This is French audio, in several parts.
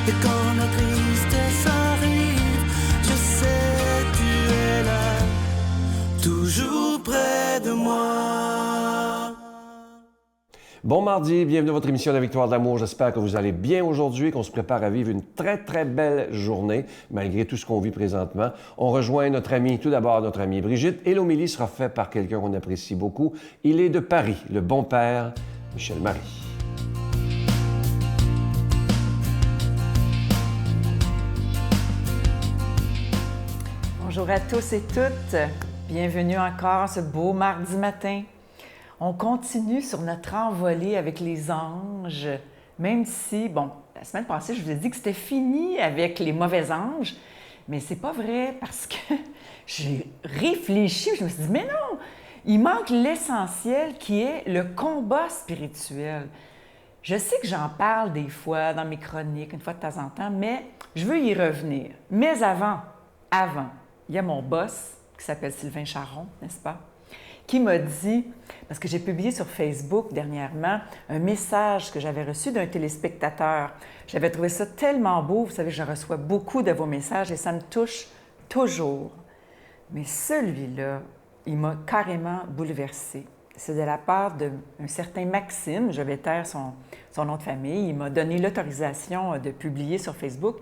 Et quand la tristesse arrive, je sais tu es là, toujours près de moi. Bon mardi, bienvenue à votre émission La Victoire de l'amour. J'espère que vous allez bien aujourd'hui, qu'on se prépare à vivre une très, très belle journée, malgré tout ce qu'on vit présentement. On rejoint notre ami, tout d'abord notre amie Brigitte, et l'homélie sera faite par quelqu'un qu'on apprécie beaucoup. Il est de Paris, le bon père, Michel Marie. Bonjour à tous et toutes. Bienvenue encore ce beau mardi matin. On continue sur notre envolée avec les anges, même si, bon, la semaine passée, je vous ai dit que c'était fini avec les mauvais anges, mais c'est pas vrai parce que j'ai réfléchi, je me suis dit, mais non, il manque l'essentiel qui est le combat spirituel. Je sais que j'en parle des fois dans mes chroniques, une fois de temps en temps, mais je veux y revenir. Mais avant, il y a mon boss qui s'appelle Sylvain Charron, n'est-ce pas? Qui m'a dit, parce que j'ai publié sur Facebook dernièrement un message que j'avais reçu d'un téléspectateur. J'avais trouvé ça tellement beau, vous savez, je reçois beaucoup de vos messages et ça me touche toujours. Mais celui-là, il m'a carrément bouleversée. C'est de la part d'un certain Maxime, je vais taire son nom de famille. Il m'a donné l'autorisation de publier sur Facebook.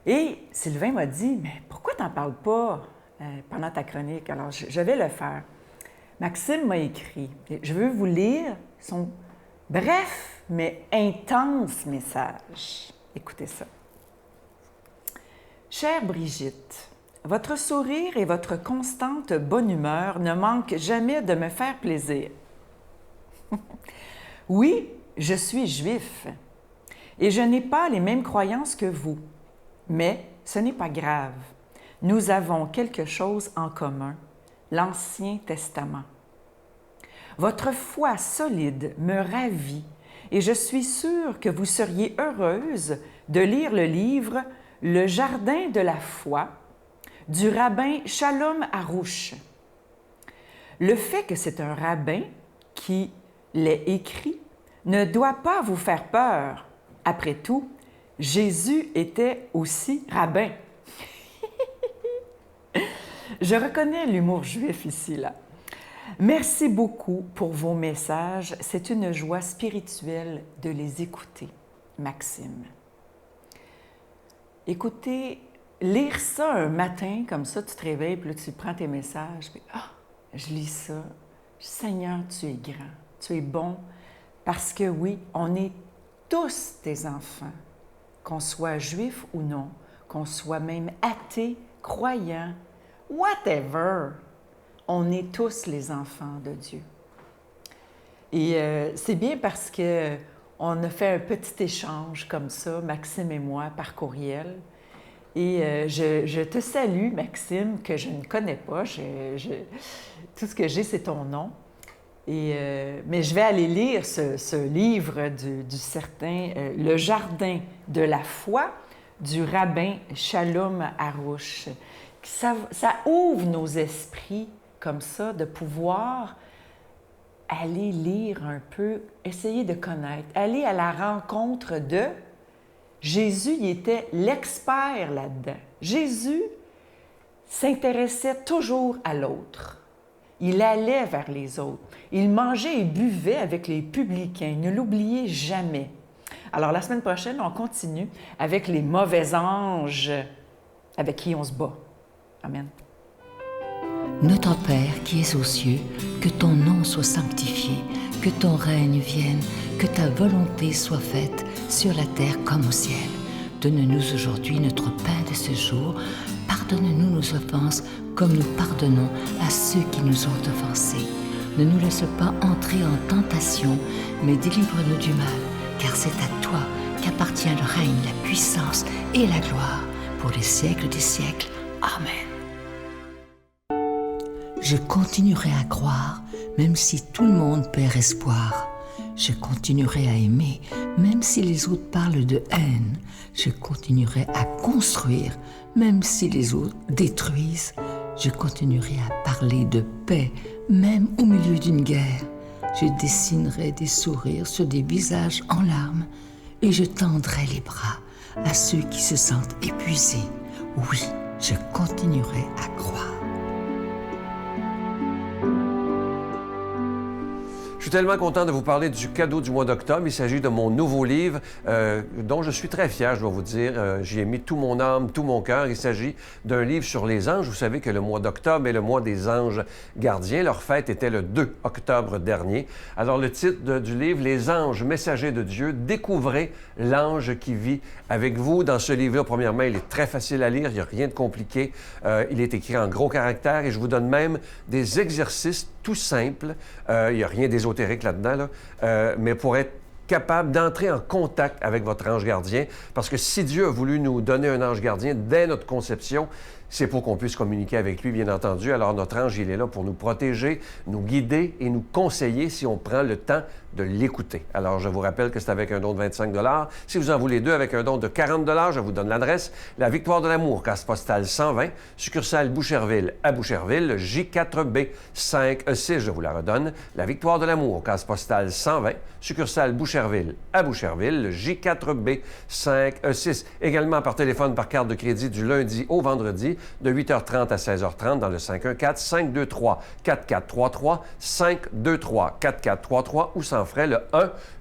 Et Sylvain m'a dit, mais pourquoi tu n'en parles pas pendant ta chronique? Alors, je vais le faire. Maxime m'a écrit, je veux vous lire son bref mais intense message. Écoutez ça. Chère Brigitte, votre sourire et votre constante bonne humeur ne manquent jamais de me faire plaisir. Oui, je suis juif et je n'ai pas les mêmes croyances que vous, mais ce n'est pas grave. Nous avons quelque chose en commun. L'Ancien Testament. Votre foi solide me ravit et je suis sûre que vous seriez heureuse de lire le livre « Le jardin de la foi » du rabbin Shalom Arouche. Le fait que c'est un rabbin qui l'ait écrit ne doit pas vous faire peur. Après tout, Jésus était aussi rabbin. Je reconnais l'humour juif ici, là. Merci beaucoup pour vos messages. C'est une joie spirituelle de les écouter, Maxime. Écoutez, lire ça un matin, comme ça, tu te réveilles, puis là, tu prends tes messages, puis je lis ça. Seigneur, tu es grand, tu es bon, parce que oui, on est tous tes enfants, qu'on soit juif ou non, qu'on soit même athée, croyant, whatever, on est tous les enfants de Dieu. Et c'est bien parce qu'on a fait un petit échange comme ça, Maxime et moi, par courriel. Et je te salue, Maxime, que je ne connais pas. Tout ce que j'ai, c'est ton nom. Mais je vais aller lire ce livre du certain « Le jardin de la foi » du rabbin Shalom Arouche. Ça ouvre nos esprits comme ça, de pouvoir aller lire un peu, essayer de connaître, aller à la rencontre de Jésus. Il était l'expert là-dedans. Jésus s'intéressait toujours à l'autre. Il allait vers les autres. Il mangeait et buvait avec les publicains. Ne l'oubliez jamais. Alors, la semaine prochaine, on continue avec les mauvais anges avec qui on se bat. Amen. Notre Père qui es aux cieux, que ton nom soit sanctifié, que ton règne vienne, que ta volonté soit faite sur la terre comme au ciel. Donne-nous aujourd'hui notre pain de ce jour. Pardonne-nous nos offenses comme nous pardonnons à ceux qui nous ont offensés. Ne nous laisse pas entrer en tentation, mais délivre-nous du mal, car c'est à toi qu'appartient le règne, la puissance et la gloire pour les siècles des siècles. Amen. Je continuerai à croire, même si tout le monde perd espoir. Je continuerai à aimer, même si les autres parlent de haine. Je continuerai à construire, même si les autres détruisent. Je continuerai à parler de paix, même au milieu d'une guerre. Je dessinerai des sourires sur des visages en larmes et je tendrai les bras à ceux qui se sentent épuisés. Oui, je continuerai à croire. Je suis tellement content de vous parler du cadeau du mois d'octobre. Il s'agit de mon nouveau livre dont je suis très fier, je dois vous dire. J'y ai mis tout mon âme, tout mon cœur. Il s'agit d'un livre sur les anges. Vous savez que le mois d'octobre est le mois des anges gardiens. Leur fête était le 2 octobre dernier. Alors, le titre du livre, « Les anges messagers de Dieu, découvrez l'ange qui vit avec vous ». Dans ce livre-là, premièrement, il est très facile à lire. Il n'y a rien de compliqué. Il est écrit en gros caractères et je vous donne même des exercices tout simples. Il n'y a rien d'ésotérique là-dedans, mais pour être capable d'entrer en contact avec votre ange gardien, parce que si Dieu a voulu nous donner un ange gardien dès notre conception, c'est pour qu'on puisse communiquer avec lui, bien entendu. Alors, notre ange, il est là pour nous protéger, nous guider et nous conseiller si on prend le temps de l'écouter. Alors, je vous rappelle que c'est avec un don de 25 $. Si vous en voulez deux avec un don de 40 $, je vous donne l'adresse. La Victoire de l'Amour, case postale 120, succursale Boucherville à Boucherville, J4B 5E6, je vous la redonne. La Victoire de l'Amour, case postale 120, succursale Boucherville à Boucherville, J4B 5E6. Également par téléphone, par carte de crédit du lundi au vendredi, de 8h30 à 16h30 dans le 514-523-4433, 523-4433 ou sans frais, le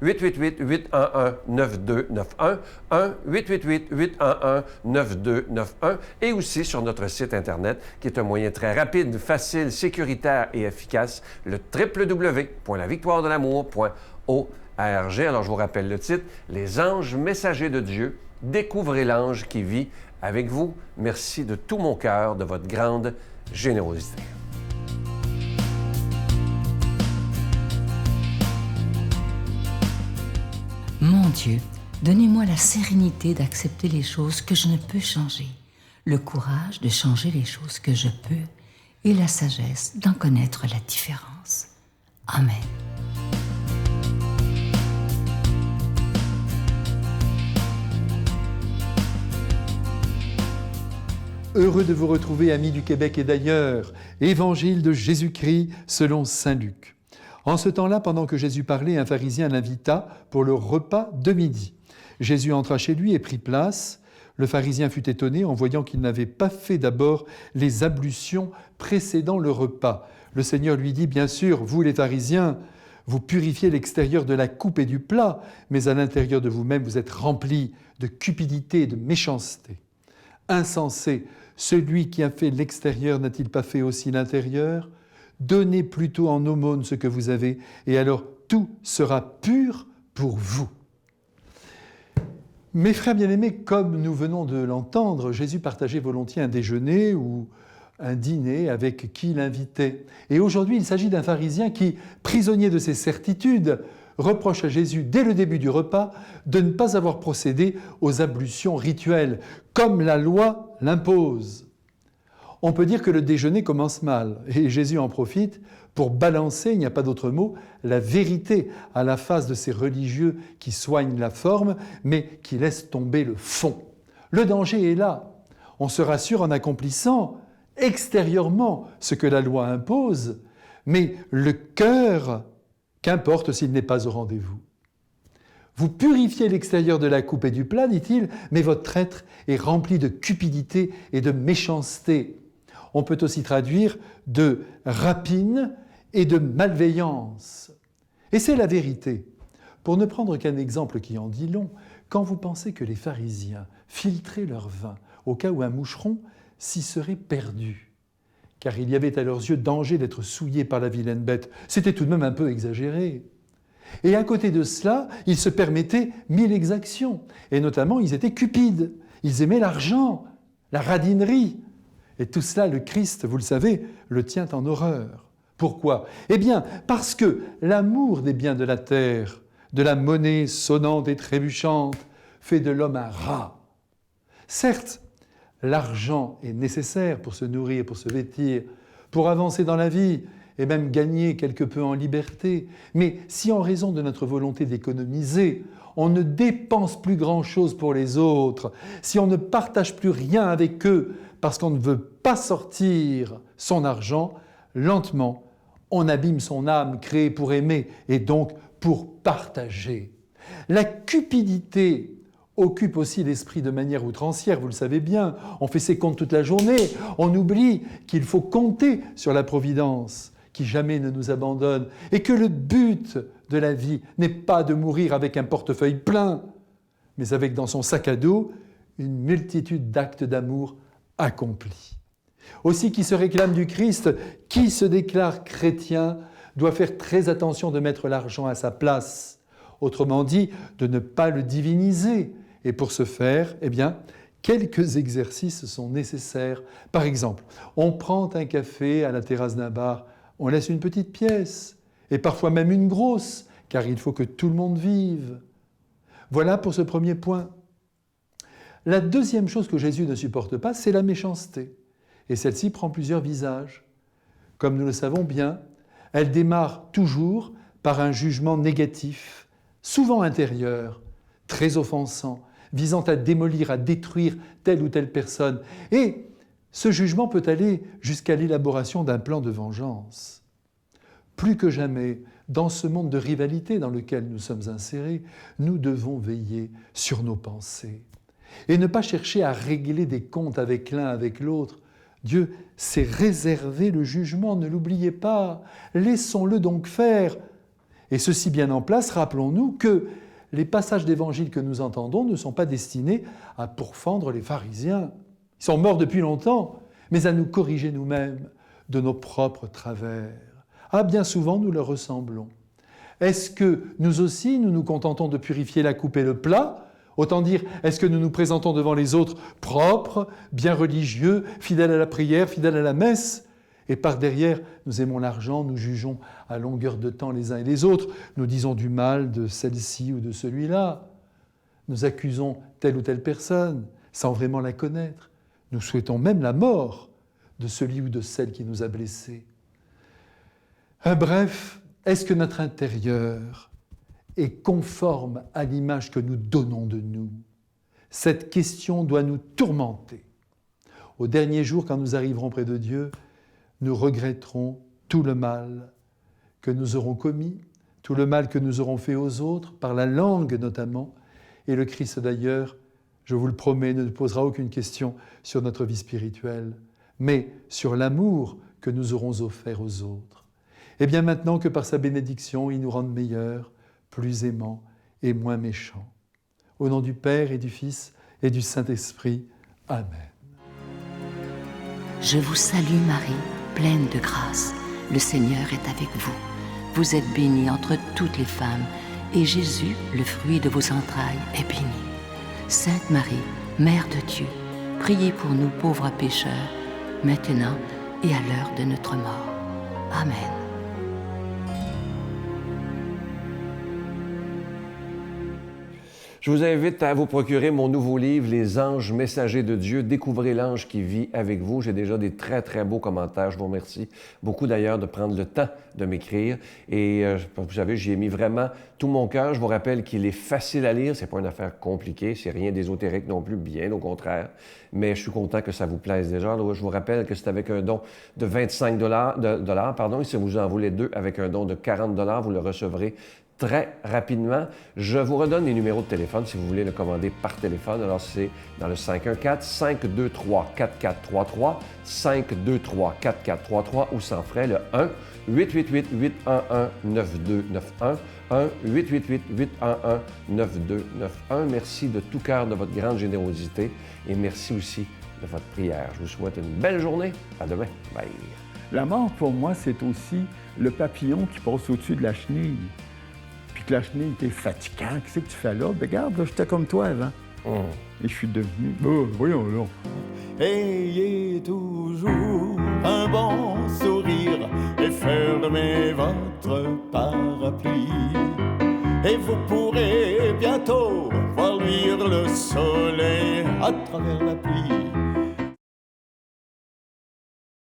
1-888-811-9291, 1-888-811-9291 et aussi sur notre site Internet qui est un moyen très rapide, facile, sécuritaire et efficace, le www.lavictoiredelamour.org. Alors, je vous rappelle le titre, « Les anges messagers de Dieu, découvrez l'ange qui vit avec vous ». Merci de tout mon cœur de votre grande générosité. Mon Dieu, donnez-moi la sérénité d'accepter les choses que je ne peux changer, le courage de changer les choses que je peux et la sagesse d'en connaître la différence. Amen. Heureux de vous retrouver, amis du Québec et d'ailleurs. Évangile de Jésus-Christ selon saint Luc. En ce temps-là, pendant que Jésus parlait, un pharisien l'invita pour le repas de midi. Jésus entra chez lui et prit place. Le pharisien fut étonné en voyant qu'il n'avait pas fait d'abord les ablutions précédant le repas. Le Seigneur lui dit, « Bien sûr, vous les pharisiens, vous purifiez l'extérieur de la coupe et du plat, mais à l'intérieur de vous-même, vous êtes remplis de cupidité et de méchanceté. Insensé, celui qui a fait l'extérieur n'a-t-il pas fait aussi l'intérieur ? Donnez plutôt en aumône ce que vous avez, et alors tout sera pur pour vous. » Mes frères bien-aimés, comme nous venons de l'entendre, Jésus partageait volontiers un déjeuner ou un dîner avec qui l'invitait. Et aujourd'hui, il s'agit d'un pharisien qui, prisonnier de ses certitudes, reproche à Jésus, dès le début du repas, de ne pas avoir procédé aux ablutions rituelles, comme la loi l'impose. On peut dire que le déjeuner commence mal, et Jésus en profite pour balancer, il n'y a pas d'autre mot, la vérité à la face de ces religieux qui soignent la forme, mais qui laissent tomber le fond. Le danger est là. On se rassure en accomplissant extérieurement ce que la loi impose, mais le cœur, qu'importe s'il n'est pas au rendez-vous. Vous purifiez l'extérieur de la coupe et du plat, dit-il, mais votre être est rempli de cupidité et de méchanceté. On peut aussi traduire de rapine et de malveillance. Et c'est la vérité. Pour ne prendre qu'un exemple qui en dit long, quand vous pensez que les pharisiens filtraient leur vin au cas où un moucheron s'y serait perdu, car il y avait à leurs yeux danger d'être souillé par la vilaine bête, c'était tout de même un peu exagéré. Et à côté de cela, ils se permettaient 1000 exactions, et notamment ils étaient cupides, ils aimaient l'argent, la radinerie. Et tout cela, le Christ, vous le savez, le tient en horreur. Pourquoi ? Eh bien, parce que l'amour des biens de la terre, de la monnaie sonnante et trébuchante, fait de l'homme un rat. Certes, l'argent est nécessaire pour se nourrir, pour se vêtir, pour avancer dans la vie et même gagner quelque peu en liberté. Mais si en raison de notre volonté d'économiser, on ne dépense plus grand-chose pour les autres, si on ne partage plus rien avec eux parce qu'on ne veut pas sortir son argent, lentement, on abîme son âme créée pour aimer et donc pour partager. La cupidité occupe aussi l'esprit de manière outrancière, vous le savez bien. On fait ses comptes toute la journée, on oublie qu'il faut compter sur la providence qui jamais ne nous abandonne et que le but de la vie n'est pas de mourir avec un portefeuille plein, mais avec dans son sac à dos une multitude d'actes d'amour accomplis. Aussi, qui se réclame du Christ, qui se déclare chrétien, doit faire très attention de mettre l'argent à sa place. Autrement dit, de ne pas le diviniser. Et pour ce faire, eh bien, quelques exercices sont nécessaires. Par exemple, on prend un café à la terrasse d'un bar, on laisse une petite pièce, et parfois même une grosse, car il faut que tout le monde vive. Voilà pour ce premier point. La deuxième chose que Jésus ne supporte pas, c'est la méchanceté. Et celle-ci prend plusieurs visages. Comme nous le savons bien, elle démarre toujours par un jugement négatif, souvent intérieur, très offensant, visant à démolir, à détruire telle ou telle personne. Et ce jugement peut aller jusqu'à l'élaboration d'un plan de vengeance. Plus que jamais, dans ce monde de rivalité dans lequel nous sommes insérés, nous devons veiller sur nos pensées et ne pas chercher à régler des comptes avec l'un, avec l'autre. Dieu s'est réservé le jugement, ne l'oubliez pas, laissons-le donc faire. Et ceci bien en place, rappelons-nous que les passages d'évangile que nous entendons ne sont pas destinés à pourfendre les pharisiens. Ils sont morts depuis longtemps, mais à nous corriger nous-mêmes de nos propres travers. Ah, bien souvent, nous leur ressemblons. Est-ce que nous aussi, nous nous contentons de purifier la coupe et le plat ? Autant dire, est-ce que nous nous présentons devant les autres propres, bien religieux, fidèles à la prière, fidèles à la messe ? Et par derrière, nous aimons l'argent, nous jugeons à longueur de temps les uns et les autres, nous disons du mal de celle-ci ou de celui-là. Nous accusons telle ou telle personne sans vraiment la connaître. Nous souhaitons même la mort de celui ou de celle qui nous a blessés. Bref, est-ce que notre intérieur est conforme à l'image que nous donnons de nous ? Cette question doit nous tourmenter. Au dernier jour, quand nous arriverons près de Dieu, nous regretterons tout le mal que nous aurons commis, tout le mal que nous aurons fait aux autres, par la langue notamment. Et le Christ d'ailleurs, je vous le promets, ne posera aucune question sur notre vie spirituelle, mais sur l'amour que nous aurons offert aux autres. Et bien maintenant que par sa bénédiction, il nous rende meilleurs, plus aimants et moins méchants. Au nom du Père et du Fils et du Saint-Esprit. Amen. Je vous salue Marie, pleine de grâce. Le Seigneur est avec vous. Vous êtes bénie entre toutes les femmes, et Jésus, le fruit de vos entrailles, est béni. Sainte Marie, Mère de Dieu, priez pour nous pauvres pécheurs, maintenant et à l'heure de notre mort. Amen. Je vous invite à vous procurer mon nouveau livre, Les anges messagers de Dieu. Découvrez l'ange qui vit avec vous. J'ai déjà des très, très beaux commentaires. Je vous remercie beaucoup d'ailleurs de prendre le temps de m'écrire. Et vous savez, j'y ai mis vraiment tout mon cœur. Je vous rappelle qu'il est facile à lire. C'est pas une affaire compliquée. C'est rien d'ésotérique non plus, bien au contraire. Mais je suis content que ça vous plaise déjà. Alors, je vous rappelle que c'est avec un don de 25 $, et si vous en voulez deux avec un don de 40 $, vous le recevrez très rapidement. Je vous redonne les numéros de téléphone si vous voulez le commander par téléphone. Alors, c'est dans le 514-523-4433, 523-4433 ou sans frais, le 1-888-811-9291, 1-888-811-9291. Merci de tout cœur de votre grande générosité et merci aussi de votre prière. Je vous souhaite une belle journée. À demain. Bye. La mort, pour moi, c'est aussi le papillon qui passe au-dessus de la chenille. Puis que la chenille était fatigante. Qu'est-ce que tu fais là? Ben, regarde, là, j'étais comme toi avant. Et je suis devenu... voyons là. Ayez toujours un bon sourire et fermez votre parapluie. Et vous pourrez bientôt voir luire le soleil à travers la pluie.